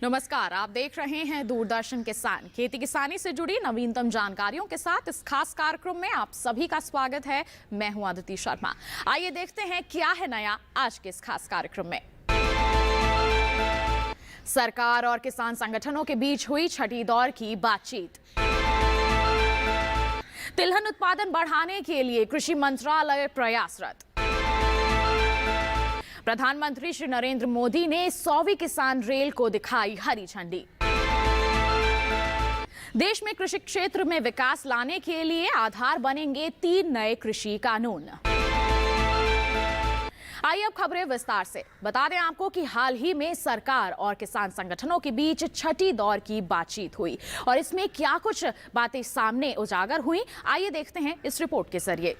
नमस्कार, आप देख रहे हैं दूरदर्शन किसान। खेती किसानी से जुड़ी नवीनतम जानकारियों के साथ इस खास कार्यक्रम में आप सभी का स्वागत है। मैं हूं अदिति शर्मा। आइए देखते हैं क्या है नया आज के इस खास कार्यक्रम में। सरकार और किसान संगठनों के बीच हुई छठी दौर की बातचीत। तिलहन उत्पादन बढ़ाने के लिए कृषि मंत्रालय प्रयासरत। प्रधानमंत्री श्री नरेंद्र मोदी ने 100वीं किसान रेल को दिखाई हरी झंडी। देश में कृषि क्षेत्र में विकास लाने के लिए आधार बनेंगे 3 नए कृषि कानून। आइए अब खबरें विस्तार से। बता दें आपको कि हाल ही में सरकार और किसान संगठनों के बीच छठी दौर की बातचीत हुई और इसमें क्या कुछ बातें सामने उजागर हुई, आइए देखते हैं इस रिपोर्ट के जरिए।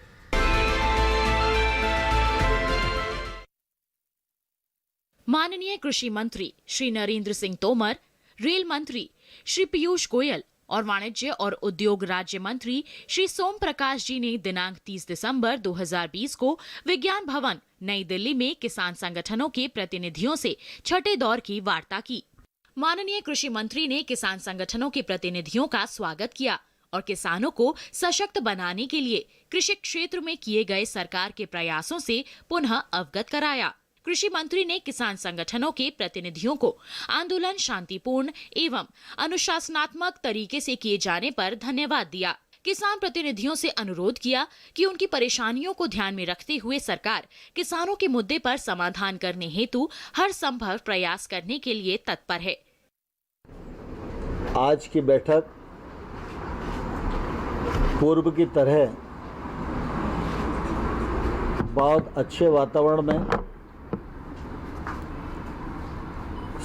माननीय कृषि मंत्री श्री नरेंद्र सिंह तोमर, रेल मंत्री श्री पीयूष गोयल और वाणिज्य और उद्योग राज्य मंत्री श्री सोम प्रकाश जी ने दिनांक 30 दिसंबर 2020 को विज्ञान भवन नई दिल्ली में किसान संगठनों के प्रतिनिधियों से छठे दौर की वार्ता की। माननीय कृषि मंत्री ने किसान संगठनों के प्रतिनिधियों का स्वागत किया और किसानों को सशक्त बनाने के लिए कृषि क्षेत्र में किए गए सरकार के प्रयासों से पुनः अवगत कराया। कृषि मंत्री ने किसान संगठनों के प्रतिनिधियों को आंदोलन शांतिपूर्ण एवं अनुशासनात्मक तरीके से किए जाने पर धन्यवाद दिया। किसान प्रतिनिधियों से अनुरोध किया कि उनकी परेशानियों को ध्यान में रखते हुए सरकार किसानों के मुद्दे पर समाधान करने हेतु हर संभव प्रयास करने के लिए तत्पर है। आज की बैठक पूर्व की तरह बहुत अच्छे वातावरण में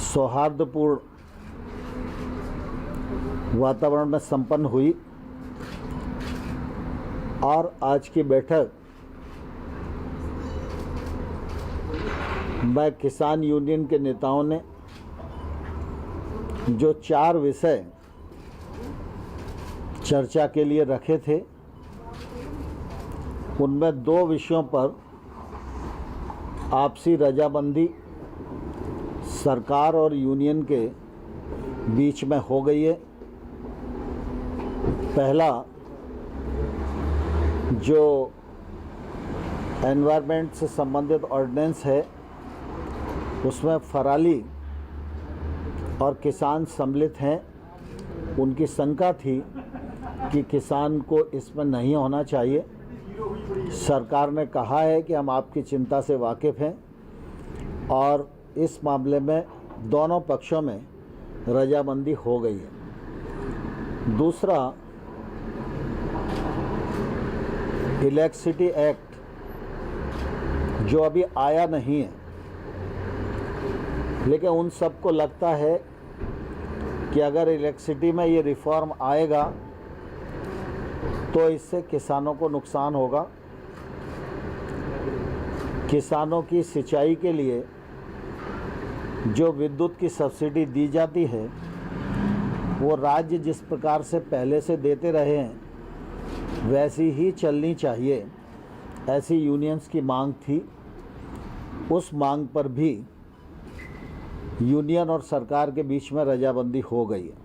सौहार्दपूर्ण वातावरण में संपन्न हुई और आज की बैठक में किसान यूनियन के नेताओं ने जो 4 विषय चर्चा के लिए रखे थे, उनमें 2 विषयों पर आपसी रजामंदी सरकार और यूनियन के बीच में हो गई है। पहला जो एनवायरनमेंट से संबंधित ऑर्डिनेंस है, उसमें फराली और किसान सम्मिलित हैं। उनकी शंका थी कि किसान को इसमें नहीं होना चाहिए। सरकार ने कहा है कि हम आपकी चिंता से वाकिफ़ हैं और इस मामले में दोनों पक्षों में रजामंदी हो गई है। दूसरा, इलेक्ट्रिसिटी एक्ट जो अभी आया नहीं है, लेकिन उन सबको लगता है कि अगर इलेक्ट्रिसिटी में ये रिफॉर्म आएगा तो इससे किसानों को नुकसान होगा। किसानों की सिंचाई के लिए जो विद्युत की सब्सिडी दी जाती है, वो राज्य जिस प्रकार से पहले से देते रहे हैं वैसी ही चलनी चाहिए, ऐसी यूनियंस की मांग थी। उस मांग पर भी यूनियन और सरकार के बीच में रजामंदी हो गई है।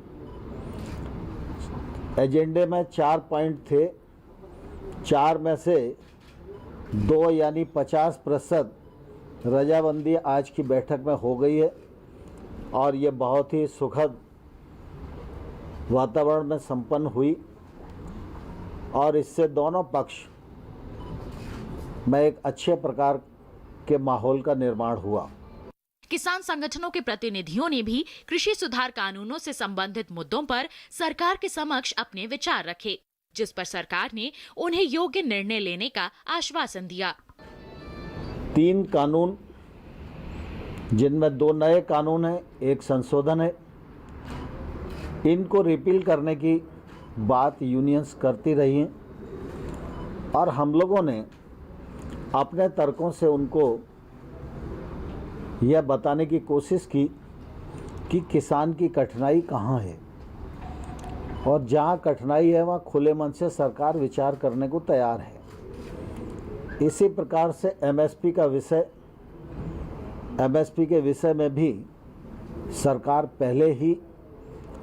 एजेंडे में 4 पॉइंट थे, 4 में से 2 यानी 50% रजामंदी आज की बैठक में हो गई है और ये बहुत ही सुखद वातावरण में संपन्न हुई और इससे दोनों पक्ष में एक अच्छे प्रकार के माहौल का निर्माण हुआ। किसान संगठनों के प्रतिनिधियों ने भी कृषि सुधार कानूनों से संबंधित मुद्दों पर सरकार के समक्ष अपने विचार रखे, जिस पर सरकार ने उन्हें योग्य निर्णय लेने का आश्वासन दिया। 3 कानून, जिनमें 2 नए कानून हैं, 1 संशोधन है, इनको रिपील करने की बात यूनियंस करती रही हैं और हम लोगों ने अपने तर्कों से उनको यह बताने की कोशिश की कि किसान की कठिनाई कहाँ है और जहाँ कठिनाई है वहाँ खुले मन से सरकार विचार करने को तैयार है। इसी प्रकार से एमएसपी के विषय में भी सरकार पहले ही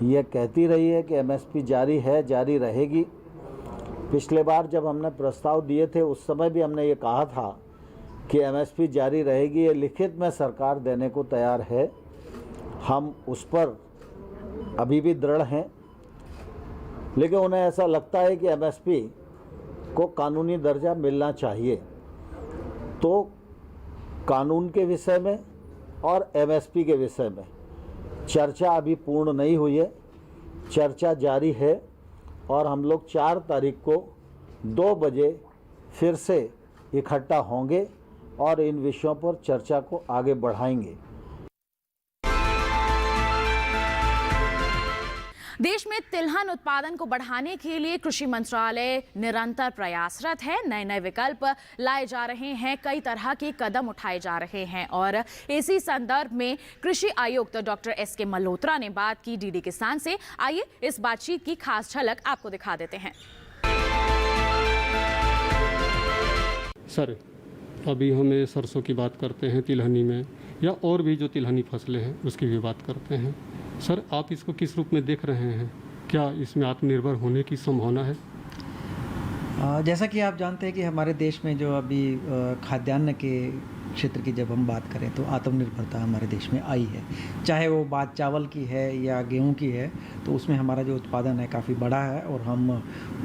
ये कहती रही है कि एमएसपी जारी है, जारी रहेगी। पिछले बार जब हमने प्रस्ताव दिए थे उस समय भी हमने ये कहा था कि एमएसपी जारी रहेगी, ये लिखित में सरकार देने को तैयार है। हम उस पर अभी भी दृढ़ हैं, लेकिन उन्हें ऐसा लगता है कि एमएसपी को कानूनी दर्जा मिलना चाहिए। तो कानून के विषय में और एमएसपी के विषय में चर्चा अभी पूर्ण नहीं हुई है, चर्चा जारी है और हम लोग 4 तारीख को 2 बजे फिर से इकट्ठा होंगे और इन विषयों पर चर्चा को आगे बढ़ाएंगे। देश में तिलहन उत्पादन को बढ़ाने के लिए कृषि मंत्रालय निरंतर प्रयासरत है। नए नए विकल्प लाए जा रहे हैं, कई तरह के कदम उठाए जा रहे हैं और इसी संदर्भ में कृषि आयुक्त डॉक्टर एस.के. मल्होत्रा ने बात की डीडी किसान से। आइए इस बातचीत की खास झलक आपको दिखा देते हैं। सर, अभी हमें सरसों की बात करते हैं तिलहनी में, या और भी जो तिलहनी फसलें हैं उसकी भी बात करते हैं। सर, आप इसको किस रूप में देख रहे हैं? क्या इसमें आत्मनिर्भर होने की संभावना है? जैसा कि आप जानते हैं कि हमारे देश में जो अभी खाद्यान्न के क्षेत्र की जब हम बात करें तो आत्मनिर्भरता हमारे देश में आई है। चाहे वो बात चावल की है या गेहूं की है, तो उसमें हमारा जो उत्पादन है काफ़ी बड़ा है और हम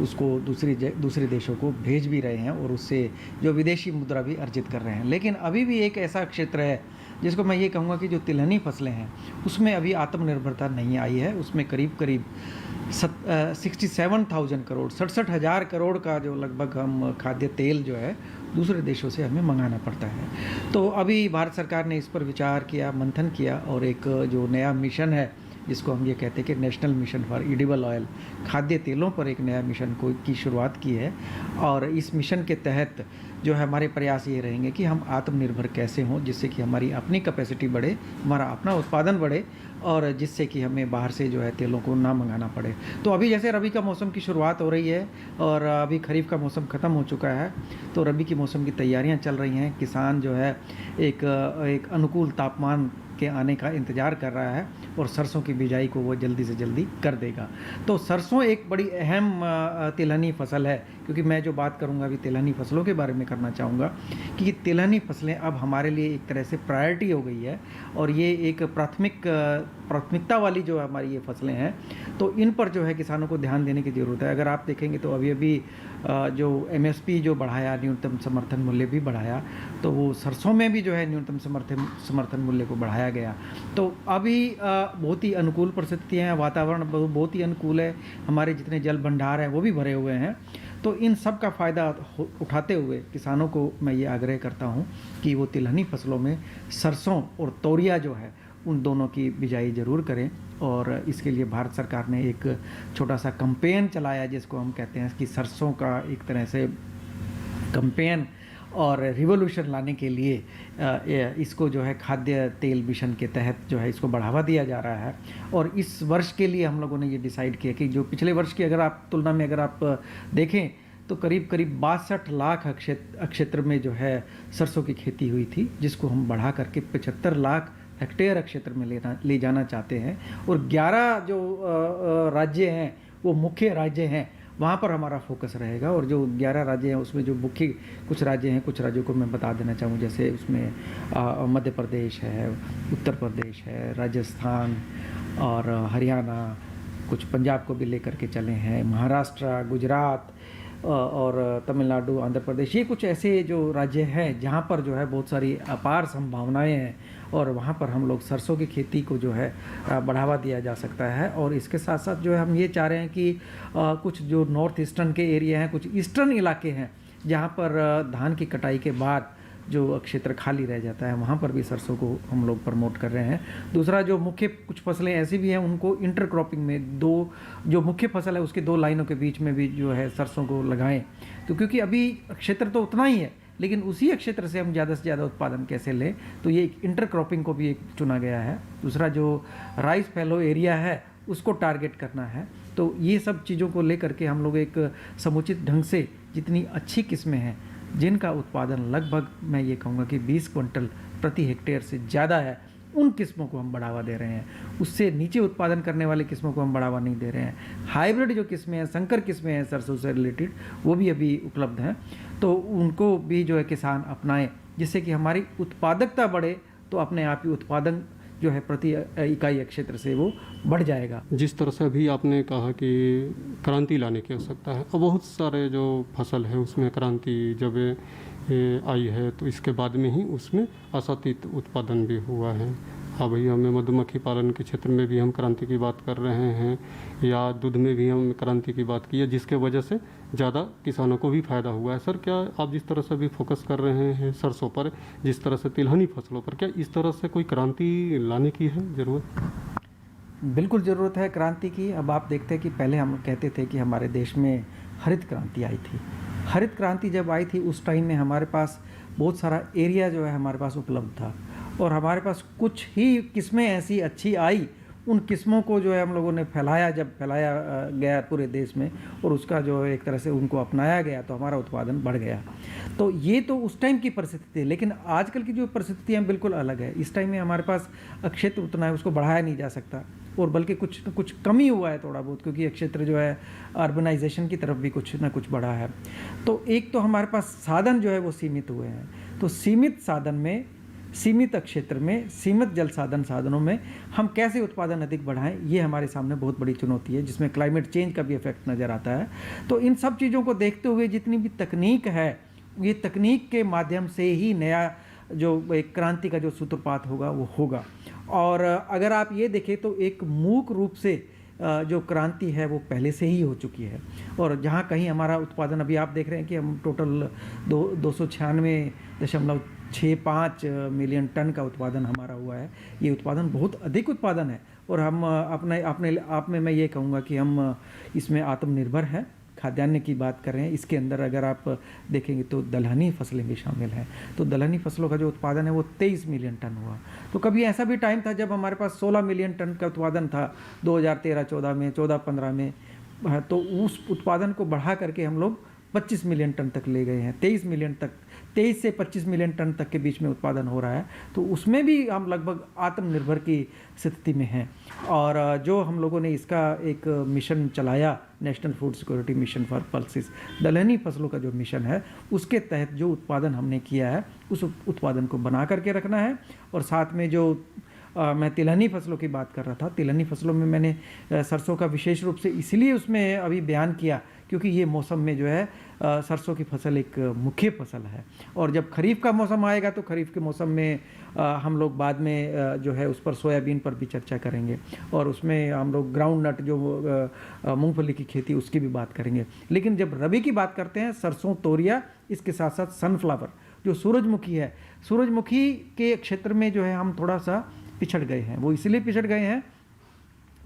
उसको दूसरे देशों को भेज भी रहे हैं और उससे जो विदेशी मुद्रा भी अर्जित कर रहे हैं। लेकिन अभी भी एक ऐसा क्षेत्र है जिसको मैं ये कहूँगा कि जो तिलहनी फसलें हैं उसमें अभी आत्मनिर्भरता नहीं आई है। उसमें करीब 67,000 करोड़ 67,000 करोड़ का जो लगभग हम खाद्य तेल जो है दूसरे देशों से हमें मंगाना पड़ता है। तो अभी भारत सरकार ने इस पर विचार किया, मंथन किया और एक जो नया मिशन है जिसको हम ये कहते हैं कि national mission for edible oil, खाद्य तेलों पर एक नया मिशन की शुरुआत की है। और इस मिशन के तहत जो है हमारे प्रयास ये रहेंगे कि हम आत्मनिर्भर कैसे हों, जिससे कि हमारी अपनी कैपेसिटी बढ़े, हमारा अपना उत्पादन बढ़े और जिससे कि हमें बाहर से जो है तेलों को ना मंगाना पड़े। तो अभी जैसे रबी का मौसम की शुरुआत हो रही है और अभी खरीफ का मौसम ख़त्म हो चुका है, तो रबी की मौसम की तैयारियां चल रही हैं। किसान जो है एक अनुकूल तापमान के आने का इंतज़ार कर रहा है और सरसों की बिजाई को वो जल्दी से जल्दी कर देगा। तो सरसों एक बड़ी अहम तिलहनी फसल है, क्योंकि मैं जो बात करूंगा अभी तिलहनी फसलों के बारे में करना चाहूँगा कि तिलहनी फसलें अब हमारे लिए एक तरह से प्रायोरिटी हो गई है और ये एक प्राथमिकता वाली जो हमारी ये फसलें हैं, तो इन पर जो है किसानों को ध्यान देने की ज़रूरत है। अगर आप देखेंगे तो अभी जो MSP जो बढ़ाया, न्यूनतम समर्थन मूल्य भी बढ़ाया, तो वो सरसों में भी जो है न्यूनतम समर्थन मूल्य को बढ़ाया गया। तो अभी बहुत ही अनुकूल परिस्थितियाँ हैं, वातावरण बहुत ही अनुकूल है, हमारे जितने जल भंडार हैं वो भी भरे हुए हैं। तो इन सब का फ़ायदा उठाते हुए किसानों को मैं ये आग्रह करता हूँ कि वो तिलहनी फसलों में सरसों और तोरिया जो है उन दोनों की बिजाई ज़रूर करें। और इसके लिए भारत सरकार ने एक छोटा सा कैंपेन चलाया जिसको हम कहते हैं कि सरसों का एक तरह से कैंपेन और रिवॉल्यूशन लाने के लिए इसको जो है खाद्य तेल मिशन के तहत जो है इसको बढ़ावा दिया जा रहा है। और इस वर्ष के लिए हम लोगों ने ये डिसाइड किया कि जो पिछले वर्ष की अगर आप तुलना में अगर आप देखें तो करीब 62 लाख क्षेत्र में जो है सरसों की खेती हुई थी, जिसको हम बढ़ा करके 75 लाख हेक्टेयर क्षेत्र में ले जाना चाहते हैं। और 11 जो राज्य हैं वो मुख्य राज्य हैं, वहाँ पर हमारा फोकस रहेगा। और जो 11 राज्य हैं उसमें जो मुख्य कुछ राज्य हैं, कुछ राज्यों को मैं बता देना चाहूँ, जैसे उसमें मध्य प्रदेश है, उत्तर प्रदेश है, राजस्थान और हरियाणा, कुछ पंजाब को भी लेकर के चले हैं, महाराष्ट्र, गुजरात और तमिलनाडु, आंध्र प्रदेश, ये कुछ ऐसे जो राज्य हैं जहाँ पर जो है बहुत सारी अपार संभावनाएं हैं और वहाँ पर हम लोग सरसों की खेती को जो है बढ़ावा दिया जा सकता है। और इसके साथ साथ जो है हम ये चाह रहे हैं कि कुछ जो नॉर्थ ईस्टर्न के एरिया हैं, कुछ ईस्टर्न इलाके हैं जहाँ पर धान की कटाई के बाद जो क्षेत्र खाली रह जाता है, वहाँ पर भी सरसों को हम लोग प्रमोट कर रहे हैं। दूसरा, जो मुख्य कुछ फसलें ऐसी भी हैं उनको इंटरक्रॉपिंग में जो मुख्य फसल है उसके 2 लाइनों के बीच में भी जो है सरसों को लगाएं। तो क्योंकि अभी क्षेत्र तो उतना ही है, लेकिन उसी क्षेत्र से हम ज़्यादा से ज़्यादा उत्पादन कैसे लें, तो ये इंटरक्रॉपिंग को भी एक चुना गया है। दूसरा, जो राइस फैलो एरिया है उसको टारगेट करना है। तो ये सब चीज़ों को लेकर के हम लोग एक समुचित ढंग से जितनी अच्छी किस्में हैं जिनका उत्पादन लगभग मैं ये कहूँगा कि 20 क्विंटल प्रति हेक्टेयर से ज़्यादा है, उन किस्मों को हम बढ़ावा दे रहे हैं, उससे नीचे उत्पादन करने वाले किस्मों को हम बढ़ावा नहीं दे रहे हैं। हाइब्रिड जो किस्में हैं, संकर किस्में हैं सरसों से रिलेटेड, वो भी अभी उपलब्ध हैं, तो उनको भी जो है किसान अपनाएं, जिससे कि हमारी उत्पादकता बढ़े, तो अपने आप ही उत्पादन जो है प्रति इकाई क्षेत्र से वो बढ़ जाएगा। जिस तरह से अभी आपने कहा कि क्रांति लाने की आवश्यकता है, और बहुत सारे जो फसल है उसमें क्रांति जब आई है तो इसके बाद में ही उसमें आशातीत उत्पादन भी हुआ है। अभी हमें मधुमक्खी पालन के क्षेत्र में भी हम क्रांति की बात कर रहे हैं, या दूध में भी हम क्रांति की बात की है, जिसके वजह से ज़्यादा किसानों को भी फ़ायदा हुआ है। सर, क्या आप जिस तरह से भी फोकस कर रहे हैं सरसों पर, जिस तरह से तिलहनी फसलों पर, क्या इस तरह से कोई क्रांति लाने की है ज़रूरत? बिल्कुल ज़रूरत है क्रांति की। अब आप देखते हैं कि पहले हम कहते थे कि हमारे देश में हरित क्रांति आई थी। हरित क्रांति जब आई थी उस टाइम में हमारे पास बहुत सारा एरिया जो है हमारे पास उपलब्ध था, और हमारे पास कुछ ही किस्में ऐसी अच्छी आई, उन किस्मों को जो है हम लोगों ने फैलाया, जब फैलाया गया पूरे देश में, और उसका जो है एक तरह से उनको अपनाया गया, तो हमारा उत्पादन बढ़ गया। तो ये तो उस टाइम की परिस्थिति थी, लेकिन आजकल की जो परिस्थितियाँ बिल्कुल अलग है। इस टाइम में हमारे पास क्षेत्र उतना है, उसको बढ़ाया नहीं जा सकता, और बल्कि कुछ न कुछ कमी हुआ है थोड़ा बहुत, क्योंकि क्षेत्र जो है अर्बनाइजेशन की तरफ भी कुछ ना कुछ बढ़ा है। तो एक तो हमारे पास साधन जो है वो सीमित हुए हैं, तो सीमित साधन में, सीमित क्षेत्र में, सीमित जल साधनों में हम कैसे उत्पादन अधिक बढ़ाएं, ये हमारे सामने बहुत बड़ी चुनौती है, जिसमें क्लाइमेट चेंज का भी इफेक्ट नज़र आता है। तो इन सब चीज़ों को देखते हुए जितनी भी तकनीक है, ये तकनीक के माध्यम से ही नया जो एक क्रांति का जो सूत्रपात होगा वो होगा। और अगर आप ये देखें तो एक मूक रूप से जो क्रांति है वो पहले से ही हो चुकी है, और जहाँ कहीं हमारा उत्पादन, अभी आप देख रहे हैं कि हम टोटल 296.65 मिलियन टन का उत्पादन हमारा हुआ है। ये उत्पादन बहुत अधिक उत्पादन है, और हम अपने आप में मैं ये कहूँगा कि हम इसमें आत्मनिर्भर हैं। खाद्यान्न की बात कर रहे हैं, इसके अंदर अगर आप देखेंगे तो दलहनी फसलें भी शामिल हैं, तो दलहनी फसलों का जो उत्पादन है वो 23 मिलियन टन हुआ। तो कभी ऐसा भी टाइम था जब हमारे पास 16 मिलियन टन का उत्पादन था 2013-14 में, 14-15 में, तो उस उत्पादन को बढ़ा करके हम लोग 25 मिलियन टन तक ले गए हैं। 23 से 25 मिलियन टन तक के बीच में उत्पादन हो रहा है, तो उसमें भी हम लगभग आत्मनिर्भर की स्थिति में हैं। और जो हम लोगों ने इसका एक मिशन चलाया, national food security mission for pulses, दलहनी फसलों का जो मिशन है, उसके तहत जो उत्पादन हमने किया है उस उत्पादन को बना करके रखना है। और साथ में जो मैं तिलहनी फसलों की बात कर रहा था, तिलहनी फसलों में मैंने सरसों का विशेष रूप से इसलिए उसमें अभी बयान किया क्योंकि ये मौसम में जो है सरसों की फसल एक मुख्य फसल है, और जब खरीफ का मौसम आएगा तो खरीफ के मौसम में हम लोग बाद में जो है उस पर सोयाबीन पर भी चर्चा करेंगे, और उसमें हम लोग ग्राउंड नट जो मूंगफली की खेती उसकी भी बात करेंगे। लेकिन जब रबी की बात करते हैं, सरसों, तोरिया, इसके साथ साथ सनफ्लावर जो सूरजमुखी है, सूरजमुखी के क्षेत्र में जो है हम थोड़ा सा पिछड़ गए हैं। वो इसलिए पिछड़ गए हैं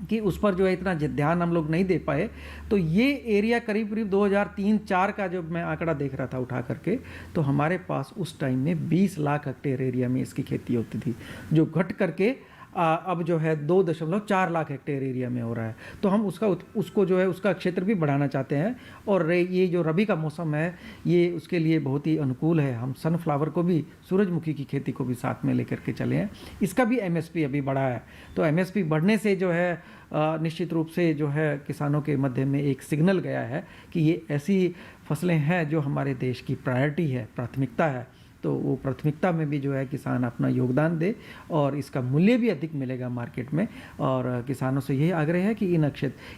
कि उस पर जो है इतना ध्यान हम लोग नहीं दे पाए। तो ये एरिया करीब 2003-04 का जब मैं आंकड़ा देख रहा था उठा करके, तो हमारे पास उस टाइम में 20 लाख हेक्टेयर एरिया में इसकी खेती होती थी, जो घट करके अब जो है 2.4 लाख हेक्टेयर एरिया में हो रहा है। तो हम उसको जो है उसका क्षेत्र भी बढ़ाना चाहते हैं, और ये जो रबी का मौसम है ये उसके लिए बहुत ही अनुकूल है। हम सनफ्लावर को भी, सूरजमुखी की खेती को भी साथ में लेकर के चले हैं। इसका भी एमएसपी अभी बढ़ा है, तो एमएसपी बढ़ने से जो है निश्चित रूप से जो है किसानों के मध्य में एक सिग्नल गया है कि ये ऐसी फसलें हैं जो हमारे देश की प्रायोरिटी है, प्राथमिकता है। तो वो प्राथमिकता में भी जो है किसान अपना योगदान दे, और इसका मूल्य भी अधिक मिलेगा मार्केट में। और किसानों से यही आग्रह है कि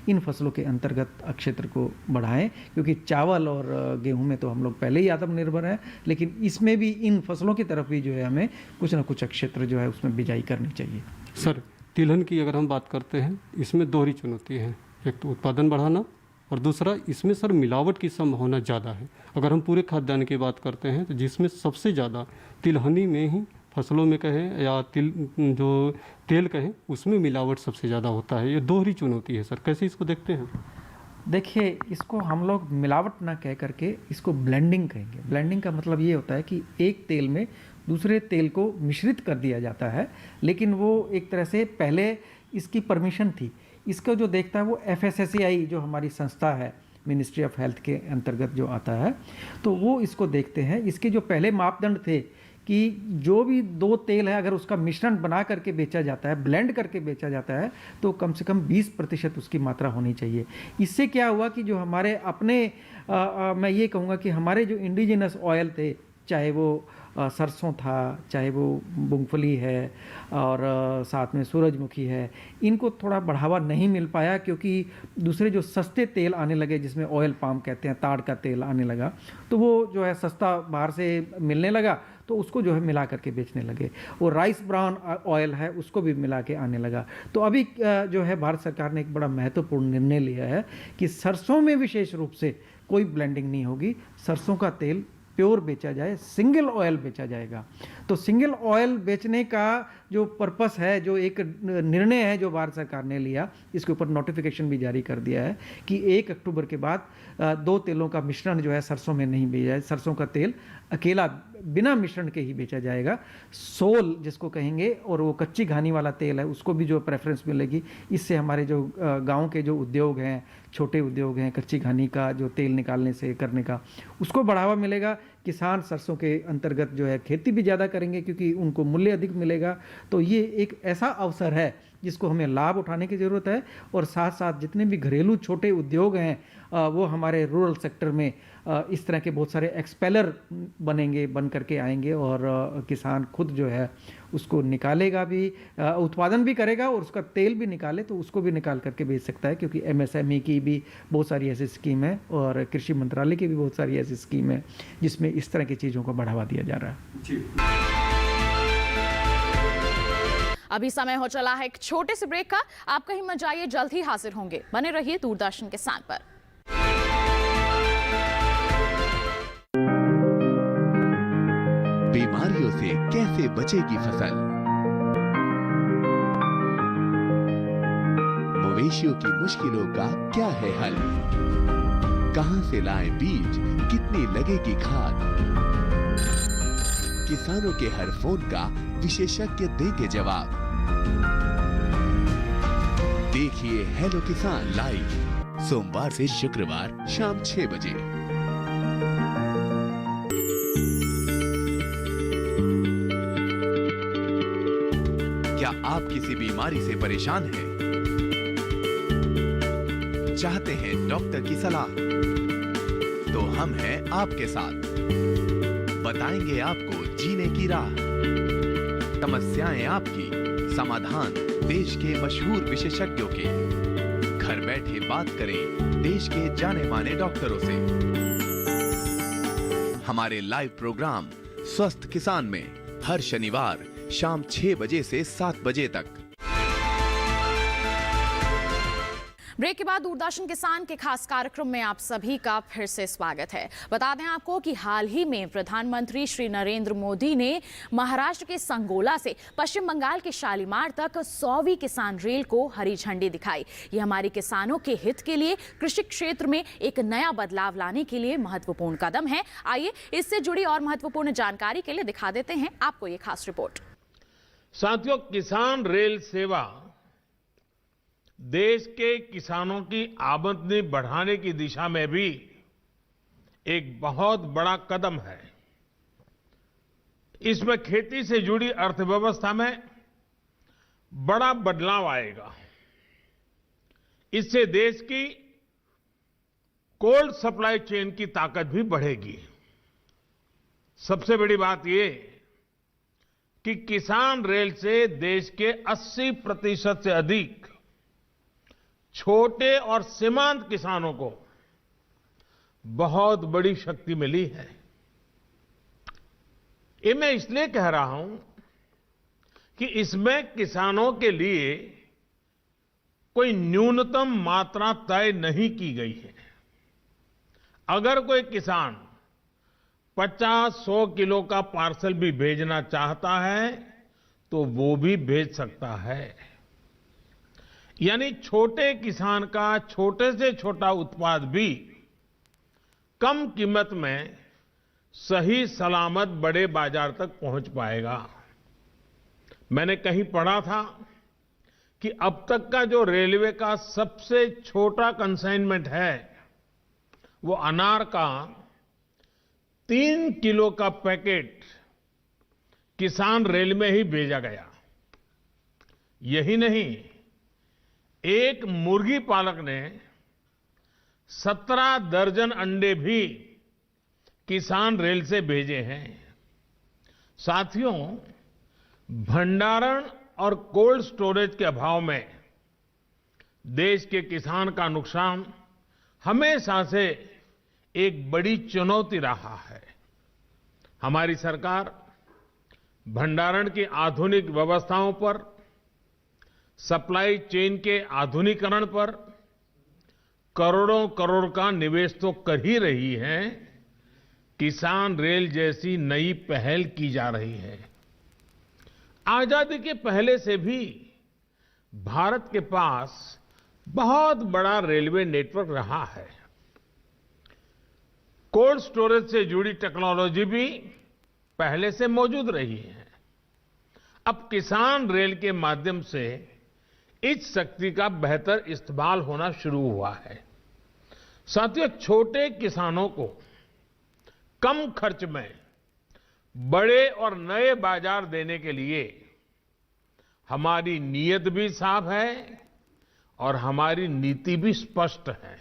इन फसलों के अंतर्गत क्षेत्र को बढ़ाएं, क्योंकि चावल और गेहूं में तो हम लोग पहले ही आत्मनिर्भर हैं, लेकिन इसमें भी इन फसलों की तरफ भी जो है हमें कुछ ना कुछ क्षेत्र जो है उसमें बिजाई करनी चाहिए। सर, तिलहन की अगर हम बात करते हैं, इसमें दोहरी चुनौती है, एक तो उत्पादन बढ़ाना, और दूसरा इसमें सर मिलावट की संभावना ज़्यादा है। अगर हम पूरे खाद्यान्न की बात करते हैं तो जिसमें सबसे ज़्यादा तिलहनी में ही, फसलों में कहें या तेल कहें, उसमें मिलावट सबसे ज़्यादा होता है। ये दोहरी चुनौती है सर, कैसे इसको देखते हैं? देखिए, इसको हम लोग मिलावट ना कह करके इसको ब्लेंडिंग कहेंगे। ब्लेंडिंग का मतलब ये होता है कि एक तेल में दूसरे तेल को मिश्रित कर दिया जाता है, लेकिन वो एक तरह से पहले इसकी परमिशन थी। इसका जो देखता है वो FSSAI जो हमारी संस्था है, मिनिस्ट्री ऑफ हेल्थ के अंतर्गत जो आता है, तो वो इसको देखते हैं। इसके जो पहले मापदंड थे कि जो भी दो तेल है अगर उसका मिश्रण बना करके बेचा जाता है, ब्लेंड करके बेचा जाता है, तो कम से कम 20% उसकी मात्रा होनी चाहिए। इससे क्या हुआ कि जो हमारे अपने मैं ये कहूँगा कि हमारे जो इंडिजिनस ऑयल थे, चाहे वो सरसों था, चाहे वो मूंगफली है और साथ में सूरजमुखी है, इनको थोड़ा बढ़ावा नहीं मिल पाया क्योंकि दूसरे जो सस्ते तेल आने लगे जिसमें ऑयल पाम कहते हैं, ताड़ का तेल आने लगा, तो वो जो है सस्ता बाहर से मिलने लगा, तो उसको जो है मिला करके बेचने लगे। वो राइस ब्राउन ऑयल है उसको भी मिला के आने लगा। तो अभी जो है भारत सरकार ने एक बड़ा महत्वपूर्ण निर्णय लिया है कि सरसों में विशेष रूप से कोई ब्लेंडिंग नहीं होगी, सरसों का तेल प्योर बेचा जाए, सिंगल ऑयल बेचा जाएगा। तो सिंगल ऑयल बेचने का जो पर्पस है, जो एक निर्णय है जो भारत सरकार ने लिया, इसके ऊपर नोटिफिकेशन भी जारी कर दिया है कि 1 अक्टूबर के बाद दो तेलों का मिश्रण जो है सरसों में नहीं बेचा जाए, सरसों का तेल अकेला बिना मिश्रण के ही बेचा जाएगा। सोल जिसको कहेंगे, और वो कच्ची घानी वाला तेल है, उसको भी जो प्रेफरेंस मिलेगी। इससे हमारे जो गांव के जो उद्योग हैं, छोटे उद्योग हैं, कच्ची घानी का जो तेल निकालने से करने का, उसको बढ़ावा मिलेगा। किसान सरसों के अंतर्गत जो है खेती भी ज़्यादा करेंगे क्योंकि उनको मूल्य अधिक मिलेगा। तो ये एक ऐसा अवसर है जिसको हमें लाभ उठाने की ज़रूरत है, और साथ साथ जितने भी घरेलू छोटे उद्योग हैं वो हमारे रूरल सेक्टर में इस तरह के बहुत सारे एक्सपेलर बन करके आएंगे, और किसान खुद जो है उसको निकालेगा भी, उत्पादन भी करेगा और उसका तेल भी निकाले तो उसको भी निकाल करके बेच सकता है, क्योंकि MSME की भी बहुत सारी ऐसी स्कीम है और कृषि मंत्रालय की भी बहुत सारी ऐसी स्कीम है जिसमें इस तरह की चीज़ों को बढ़ावा दिया जा रहा है। अभी समय हो चला है एक छोटे से ब्रेक का। आप कहीं मत जाइए, जल्द ही हाजिर होंगे। बने रहिए दूरदर्शन किसान पर। बीमारियों से कैसे बचेगी फसल? मवेशियों की मुश्किलों का क्या है हल? कहां से लाएं बीज, कितनी लगेगी खाद? किसानों के हर फोन का विशेषज्ञ देंगे जवाब। देखिए हेलो किसान लाइव सोमवार से शुक्रवार शाम 6 बजे। क्या आप किसी बीमारी से परेशान हैं? चाहते हैं डॉक्टर की सलाह? तो हम हैं आपके साथ, बताएंगे आपको जीने की राह। समस्याएं आपकी, समाधान देश के मशहूर विशेषज्ञों के। घर बैठे बात करें देश के जाने माने डॉक्टरों से। हमारे लाइव प्रोग्राम स्वस्थ किसान में हर शनिवार शाम 6 बजे से 7 बजे तक। ब्रेक के बाद दूरदर्शन किसान के खास कार्यक्रम में आप सभी का फिर से स्वागत है। बता दें आपको कि हाल ही में प्रधानमंत्री श्री नरेंद्र मोदी ने महाराष्ट्र के संगोला से पश्चिम बंगाल के शालीमार तक 100वीं किसान रेल को हरी झंडी दिखाई। ये हमारे किसानों के हित के लिए कृषि क्षेत्र में एक नया बदलाव लाने के लिए महत्वपूर्ण कदम है। आइए इससे जुड़ी और महत्वपूर्ण जानकारी के लिए दिखा देते हैं आपको ये खास रिपोर्ट। साथियों, किसान रेल सेवा देश के किसानों की आमदनी बढ़ाने की दिशा में भी एक बहुत बड़ा कदम है। इसमें खेती से जुड़ी अर्थव्यवस्था में बड़ा बदलाव आएगा। इससे देश की कोल्ड सप्लाई चेन की ताकत भी बढ़ेगी। सबसे बड़ी बात यह कि किसान रेल से देश के 80% से अधिक छोटे और सीमांत किसानों को बहुत बड़ी शक्ति मिली है। ये मैं इसलिए कह रहा हूं कि इसमें किसानों के लिए कोई न्यूनतम मात्रा तय नहीं की गई है। अगर कोई किसान 50-100 किलो का पार्सल भी भेजना चाहता है तो वो भी भेज सकता है। यानी छोटे किसान का छोटे से छोटा उत्पाद भी कम कीमत में सही सलामत बड़े बाजार तक पहुंच पाएगा। मैंने कहीं पढ़ा था कि अब तक का जो रेलवे का सबसे छोटा कंसाइनमेंट है वो अनार का 3 किलो का पैकेट किसान रेल में ही भेजा गया। यही नहीं, एक मुर्गी पालक ने 17 दर्जन अंडे भी किसान रेल से भेजे हैं। साथियों, भंडारण और कोल्ड स्टोरेज के अभाव में देश के किसान का नुकसान हमेशा से एक बड़ी चुनौती रहा है। हमारी सरकार भंडारण की आधुनिक व्यवस्थाओं पर, सप्लाई चेन के आधुनिकीकरण पर करोड़ों करोड़ का निवेश तो कर ही रही है, किसान रेल जैसी नई पहल की जा रही है। आजादी के पहले से भी भारत के पास बहुत बड़ा रेलवे नेटवर्क रहा है। कोल्ड स्टोरेज से जुड़ी टेक्नोलॉजी भी पहले से मौजूद रही है। अब किसान रेल के माध्यम से इस शक्ति का बेहतर इस्तेमाल होना शुरू हुआ है। साथियों, छोटे किसानों को कम खर्च में बड़े और नए बाजार देने के लिए हमारी नीयत भी साफ है और हमारी नीति भी स्पष्ट है।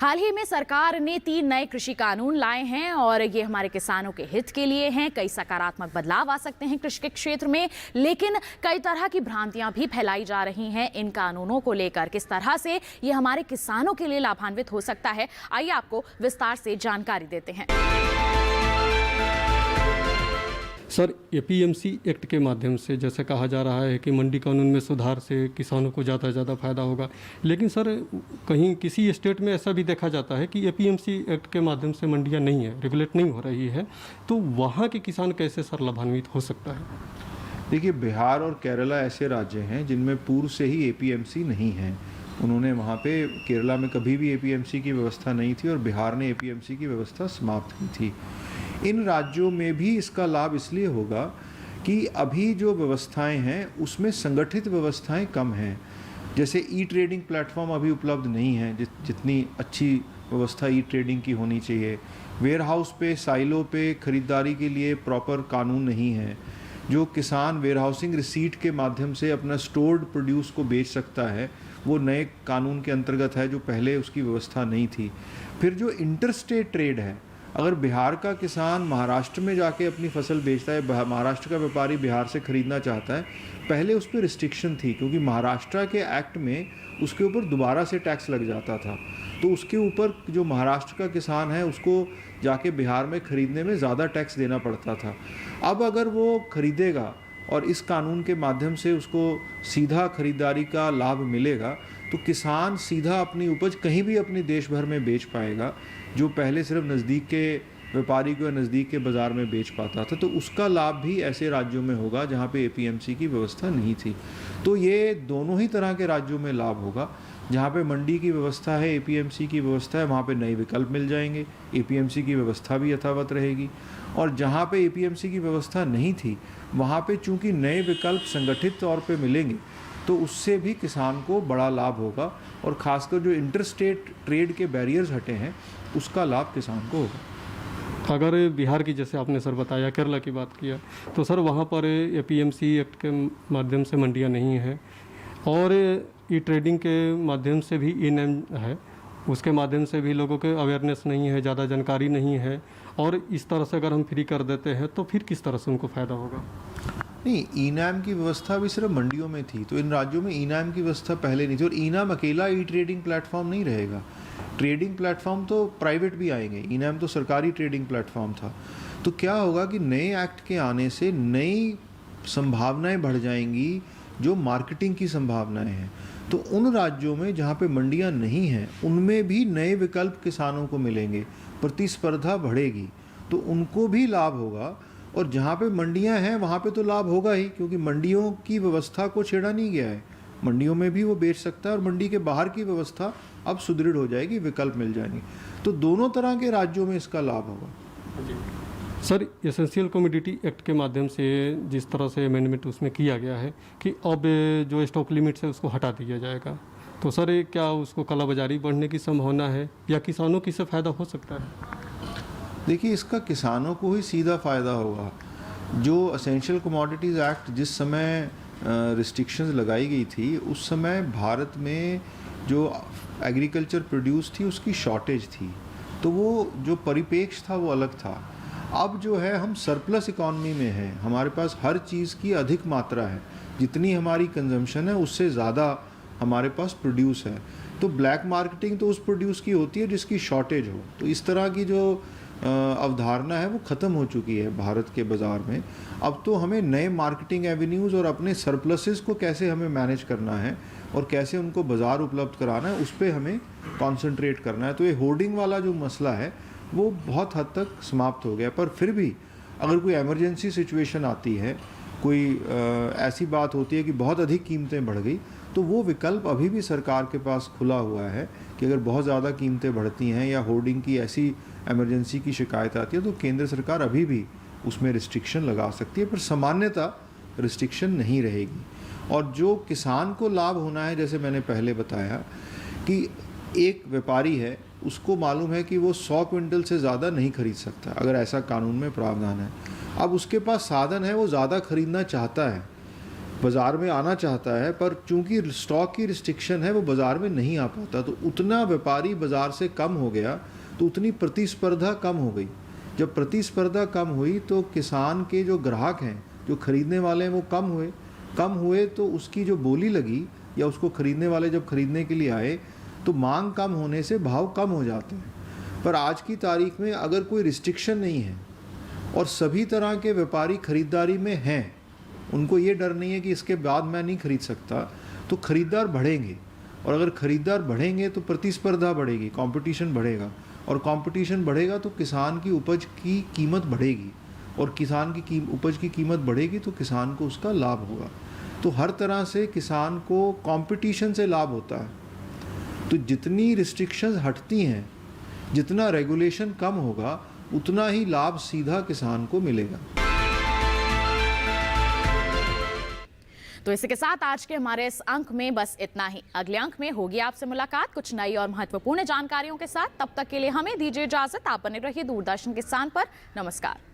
हाल ही में सरकार ने 3 नए कृषि कानून लाए हैं और ये हमारे किसानों के हित के लिए हैं। कई सकारात्मक बदलाव आ सकते हैं कृषि के क्षेत्र में, लेकिन कई तरह की भ्रांतियां भी फैलाई जा रही हैं इन कानूनों को लेकर। किस तरह से ये हमारे किसानों के लिए लाभान्वित हो सकता है, आइए आपको विस्तार से जानकारी देते हैं। सर, एपीएमसी एक्ट के माध्यम से जैसे कहा जा रहा है कि मंडी कानून में सुधार से किसानों को ज़्यादा से ज़्यादा फायदा होगा, लेकिन सर कहीं किसी स्टेट में ऐसा भी देखा जाता है कि एपीएमसी एक्ट के माध्यम से मंडियां नहीं है, रेगुलेट नहीं हो रही है, तो वहाँ के किसान कैसे सर लाभान्वित हो सकता है? देखिए, बिहार और केरला ऐसे राज्य हैं जिनमें पूर्व से ही एपीएमसी नहीं है। उन्होंने वहाँ पे, केरला में कभी भी एपीएमसी की व्यवस्था नहीं थी और बिहार ने एपीएमसी की व्यवस्था समाप्त की थी। इन राज्यों में भी इसका लाभ इसलिए होगा कि अभी जो व्यवस्थाएं हैं उसमें संगठित व्यवस्थाएं कम हैं। जैसे ई ट्रेडिंग प्लेटफॉर्म अभी उपलब्ध नहीं है जितनी अच्छी व्यवस्था ई ट्रेडिंग की होनी चाहिए। वेयर हाउस पे, साइलो पे खरीदारी के लिए प्रॉपर कानून नहीं है। जो किसान वेयर हाउसिंग रिसीट के माध्यम से अपना स्टोर्ड प्रोड्यूस को बेच सकता है, वो नए कानून के अंतर्गत है, जो पहले उसकी व्यवस्था नहीं थी। फिर जो इंटरस्टेट ट्रेड है, अगर बिहार का किसान महाराष्ट्र में जाके अपनी फसल बेचता है, महाराष्ट्र का व्यापारी बिहार से खरीदना चाहता है, पहले उस पर रिस्ट्रिक्शन थी क्योंकि महाराष्ट्र के एक्ट में उसके ऊपर दोबारा से टैक्स लग जाता था। तो उसके ऊपर जो महाराष्ट्र का किसान है उसको जाके बिहार में खरीदने में ज़्यादा टैक्स देना पड़ता था। अब अगर वो खरीदेगा और इस कानून के माध्यम से उसको सीधा खरीदारी का लाभ मिलेगा, तो किसान सीधा अपनी उपज कहीं भी अपने देश भर में बेच पाएगा, जो पहले सिर्फ नज़दीक के व्यापारी को या नज़दीक के बाज़ार में बेच पाता था। तो उसका लाभ भी ऐसे राज्यों में होगा जहाँ पे एपीएमसी की व्यवस्था नहीं थी। तो ये दोनों ही तरह के राज्यों में लाभ होगा। जहाँ पे मंडी की व्यवस्था है, एपीएमसी की व्यवस्था है, वहाँ पे नए विकल्प मिल जाएंगे, एपीएमसी की व्यवस्था भी यथावत रहेगी। और जहाँ पे एपीएमसी की व्यवस्था नहीं थी, वहाँ पे चूँकि नए विकल्प संगठित तौर पे मिलेंगे, तो उससे भी किसान को बड़ा लाभ होगा और ख़ासकर जो इंटरस्टेट ट्रेड के बैरियर्स हटे हैं, उसका लाभ किसान को होगा। अगर बिहार की, जैसे आपने सर बताया, केरला की बात किया, तो सर वहाँ पर एपीएमसी एक्ट के माध्यम से मंडियाँ नहीं हैं और ई ट्रेडिंग के माध्यम से भी ई नैम है, उसके माध्यम से भी लोगों के अवेयरनेस नहीं है, ज़्यादा जानकारी नहीं है, और इस तरह से अगर हम फ्री कर देते हैं तो फिर किस तरह से उनको फ़ायदा होगा? नहीं, ई नैम की व्यवस्था भी सिर्फ मंडियों में थी, तो इन राज्यों में ई नैम की व्यवस्था पहले नहीं थी। और ई नैम अकेला ई ट्रेडिंग प्लेटफॉर्म नहीं रहेगा, ट्रेडिंग प्लेटफॉर्म तो प्राइवेट भी आएंगे। ई नैम तो सरकारी ट्रेडिंग प्लेटफॉर्म था। तो क्या होगा कि नए एक्ट के आने से नई संभावनाएं बढ़ जाएंगी, जो मार्केटिंग की संभावनाएं हैं। तो उन राज्यों में जहाँ पे मंडियाँ नहीं हैं, उनमें भी नए विकल्प किसानों को मिलेंगे, प्रतिस्पर्धा बढ़ेगी, तो उनको भी लाभ होगा। और जहाँ पे मंडियाँ हैं वहाँ पे तो लाभ होगा ही, क्योंकि मंडियों की व्यवस्था को छेड़ा नहीं गया है। मंडियों में भी वो बेच सकता है और मंडी के बाहर की व्यवस्था अब सुदृढ़ हो जाएगी, विकल्प मिल जाएंगे। तो दोनों तरह के राज्यों में इसका लाभ होगा। सर, एसेंशियल कमोडिटी एक्ट के माध्यम से जिस तरह से अमेंडमेंट उसमें किया गया है कि अब जो स्टॉक लिमिट्स है उसको हटा दिया जाएगा, तो सर क्या उसको कालाबाजारी बढ़ने की संभावना है या किसानों की इससे फ़ायदा हो सकता है? देखिए, इसका किसानों को ही सीधा फ़ायदा होगा। जो असेंशियल कमोडिटीज़ एक्ट जिस समय रिस्ट्रिक्शंस लगाई गई थी, उस समय भारत में जो एग्रीकल्चर प्रोड्यूस थी उसकी शॉर्टेज थी, तो वो जो परिपेक्ष था वो अलग था। अब जो है हम सरप्लस इकॉनमी में हैं, हमारे पास हर चीज़ की अधिक मात्रा है, जितनी हमारी कंजम्पशन है उससे ज़्यादा हमारे पास प्रोड्यूस है। तो ब्लैक मार्केटिंग तो उस प्रोड्यूस की होती है जिसकी शॉर्टेज हो। तो इस तरह की जो अवधारणा है वो ख़त्म हो चुकी है भारत के बाज़ार में। अब तो हमें नए मार्केटिंग एवेन्यूज़ और अपने सरप्लसेस को कैसे हमें मैनेज करना है और कैसे उनको बाज़ार उपलब्ध कराना है, उस पर हमें कॉन्सेंट्रेट करना है। तो ये होर्डिंग वाला जो मसला है वो बहुत हद तक समाप्त हो गया। पर फिर भी अगर कोई इमरजेंसी सिचुएशन आती है, कोई ऐसी बात होती है कि बहुत अधिक कीमतें बढ़ गई, तो वो विकल्प अभी भी सरकार के पास खुला हुआ है कि अगर बहुत ज़्यादा कीमतें बढ़ती हैं या होर्डिंग की ऐसी इमरजेंसी की शिकायत आती है तो केंद्र सरकार अभी भी उसमें रिस्ट्रिक्शन लगा सकती है, पर सामान्यतः रिस्ट्रिक्शन नहीं रहेगी। और जो किसान को लाभ होना है, जैसे मैंने पहले बताया कि एक व्यापारी है, उसको मालूम है कि वो 100 क्विंटल से ज़्यादा नहीं खरीद सकता अगर ऐसा कानून में प्रावधान है। अब उसके पास साधन है, वो ज़्यादा खरीदना चाहता है, बाज़ार में आना चाहता है, पर चूंकि स्टॉक की रिस्ट्रिक्शन है वो बाज़ार में नहीं आ पाता। तो उतना व्यापारी बाज़ार से कम हो गया तो उतनी प्रतिस्पर्धा कम हो गई। जब प्रतिस्पर्धा कम हुई तो किसान के जो ग्राहक हैं, जो खरीदने वाले हैं, वो कम हुए तो उसकी जो बोली लगी या उसको खरीदने वाले जब खरीदने के लिए आए तो मांग कम होने से भाव कम हो जाते हैं। पर आज की तारीख में अगर कोई रिस्ट्रिक्शन नहीं है और सभी तरह के व्यापारी खरीदारी में हैं, उनको ये डर नहीं है कि इसके बाद मैं नहीं खरीद सकता, तो खरीदार बढ़ेंगे। और अगर खरीदार बढ़ेंगे तो प्रतिस्पर्धा बढ़ेगी, कंपटीशन बढ़ेगा, और कंपटीशन बढ़ेगा तो किसान की उपज की कीमत बढ़ेगी, और किसान की उपज की कीमत बढ़ेगी तो किसान को उसका लाभ होगा। तो हर तरह से किसान को कंपटीशन से लाभ होता है। तो जितनी रिस्ट्रिक्शंस हटती हैं, जितना रेगुलेशन कम होगा, उतना ही लाभ सीधा किसान को मिलेगा। तो इसी के साथ आज के हमारे इस अंक में बस इतना ही। अगले अंक में होगी आपसे मुलाकात कुछ नई और महत्वपूर्ण जानकारियों के साथ। तब तक के लिए हमें दीजिए इजाजत। आप बने रहिए दूरदर्शन किसान पर। नमस्कार।